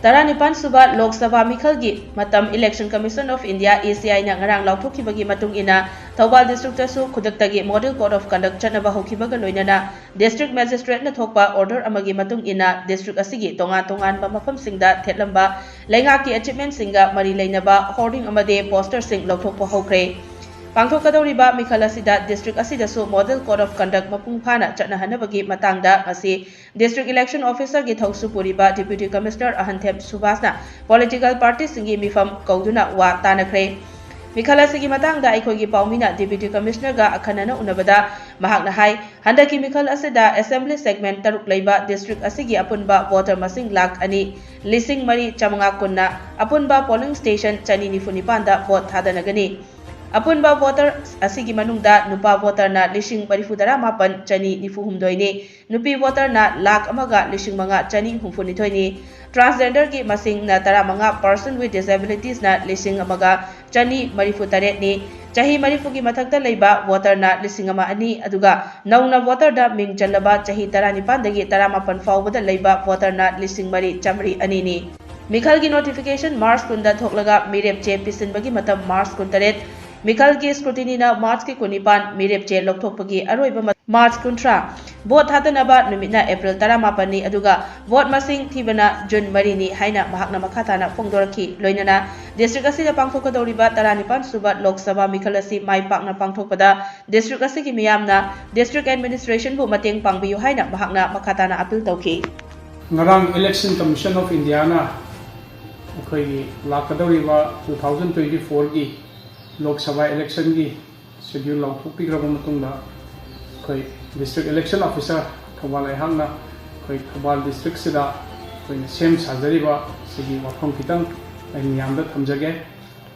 Taranipan suba Lok Sabha Mikhalgi matam Election Commission of India ECI na ngarang lauthokibagi matung ina Thoubal district tasu khudaktagi model code of conduct chanaba hokhibaga loinana district magistrate na thokpa order amagi matung ina district asigi tongan ba mafamsingda thetlamba Leingakki achievement Singga mari Leinaba Hoarding amadi poster sing Louthokpa Houkhre Pangthokadoriba Mikhal asida district asidasu model code of conduct mapung phana chatnahanabagi matangda ngasi district election officer gi thausu puriba deputy commissioner Ahanthem Subhasna political party singi mifam kauduna wa tanakhre Mikhal asigi matangda aikhogi paumina deputy commissioner ga akhanana unabada mahakna hai handaki Mikhal asida assembly segment taruk leiba district asigi apunba voter masing lakh ani lising mari chamanga kunna apunba polling station chani nifunipan vote thadanagani Apunba voter asigi manungda nupa voter na lishing marifudara mapan chani nifuhumdoi ni nupi voter na lakh amaga lishing manga chani humfunithoi ni transgender ki masing na tara manga person with disabilities na lishing amaga chani marifutare ni chahi marifugi mathakta leiba voter na lishing ama ani aduga nauna voter da ming chalaba chahi taranipan dagi taramapan faubada leiba voter na lishing mari chamri ani ni Mikhal ki notification March kunda thoklaga mirep che pisin bagi matam March kuntaret Mikhal ki scrutiny na March ki kunipan mirep che Louthokpagi aroiba March kuntra vote hatanaba numina April 18 ni aduga vote masing thibana June 3 ni haina mahakna makhatana phongdoraki loinana district asida pangthokadoriba 19 suba Lok Sabha Mikhal asi mai pakna pangthokpada district asigi miyamna district administration bu mateng pangbiyu haina mahakna makhatana appeal tawki ngarang election commission of India na akhoi lakadoriba 2024 gi Lok Sabha election gi schedule lauthokpigraba matungda koi district election officer Thoubal aihangna koi Thoubal district sida koi sem sajariba sigi wafam kitang miyamda thamjage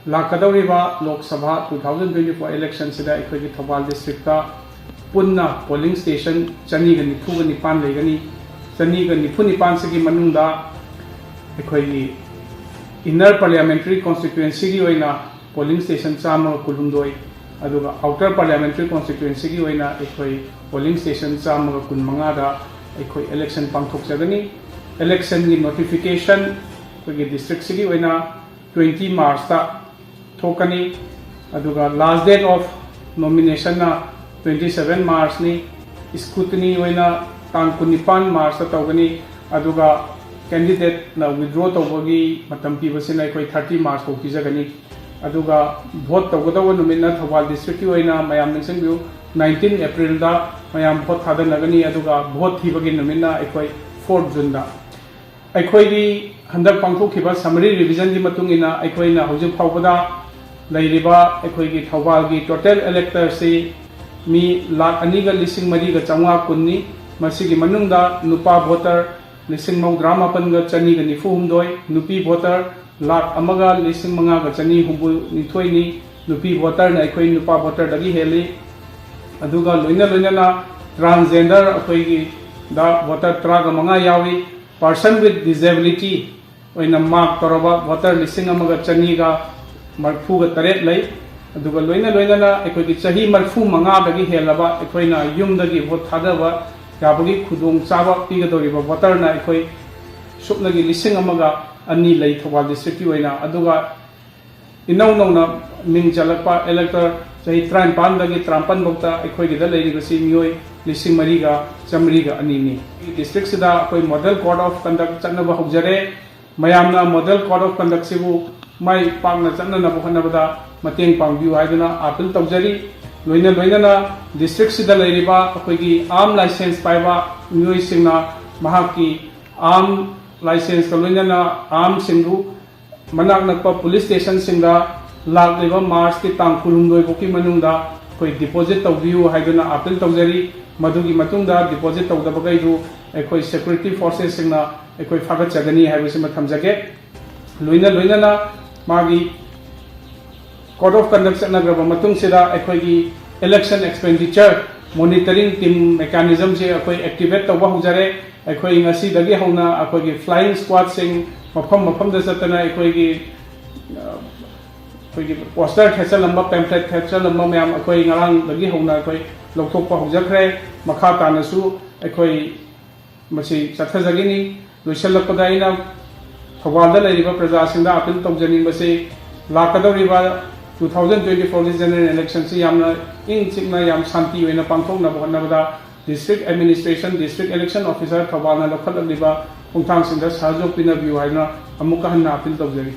lakadoriba Lok Sabha 2024 election sida koi Thoubal district ta punna polling station chani ga nifu ga nipan legani chani ga nifu nipan sigi manungda koi inner parliamentary constituency gi oina polling station chama kulumdoi aduga outer parliamentary constituency gi oina ekoi polling station chama kunmanga da ekoi election pangthok jagani election gi notification koi district sigi oina 20 March ta thokani aduga last date of nomination na 27 March ni scrutiny oina tang 19 March ta tawgani aduga candidate na withdraw tawbagi matam pibasina ekoi 30 March ko pijagani aduga vote tawgadawa numina Thoubal district ki oina mayam ningsingbiu 19 April da mayam vote thadanagani aduga vote thibagi numina ekoi 4 June da ekoi gi handak pangthokhiba summary revision gi matungina ekoi na hojik phawbada leiriba ekoi gi Thoubal gi total elector si mi lakh ani ga lising mari ga changwa kunni masigi manungda nupa voter lising maudra mapan ga chani ga nifu humdoi nupi voter lakh amaga lising manga ga chani humbu nithoi ni nupi voter na ekoi nupa voter dagi heli aduga loina na transgender ekoi gi da voter traga manga yawi person with disability oina mark toroba voter lising amaga chani ga marfu ga taret lei aduga loina na ekoi gi chahi marfu manga dagi helaba ekoi na yum dagi vote thadaba yabagi khudong chaba pigadoriba voter na ekoi supnagi lising amaga ani lei Thoubal district ki oina aduga inau na ming jalakpa elector chahi 35 dagi 53 bokta ekoi gi da lei ga si mioi lising mari ga chamri ga ani ni district sida koi model code of conduct chanaba hojare mayamna model code of conduct sibu mai pangna channa na bokhanabada mateng pangbiu haiduna appeal tawjari loina na district sida leiriba koi gi arm license paiba mioi singna mahaki arm license loina na arm singu manak nakpa police station singa lag leba March ki tang kulumdoi boki manungda koi deposit tawbiu haiduna appeal tawjari madugi matungda deposit tawdaba gaidu ekoi security forces singna ekoi fagat chagani haibisi mathamjage loina na magi code of conduct nagraba matung sida ekoi gi election expenditure monitoring team mechanism se ekoi activate tawba hujare ekoi ngasi dagi hauna ekoi gi flying squad sing mafam da satana ekoi gi poster thetsal lamba pamphlet thetsal lamba mayam akoi ngarang dagi hona akoi Louthokpa haujakhre makha tanasu akoi masi chathajagini loisalakpada aina thawalda leriba praja singda appeal tawjani masi lakadoriba 2024 general election si yamna ing chikna yam santi oina pangthokna bhonabada district administration district election officer thawalna lokhalakliba khongthang singda sahajok pina view haina amuka hanna appeal tawjari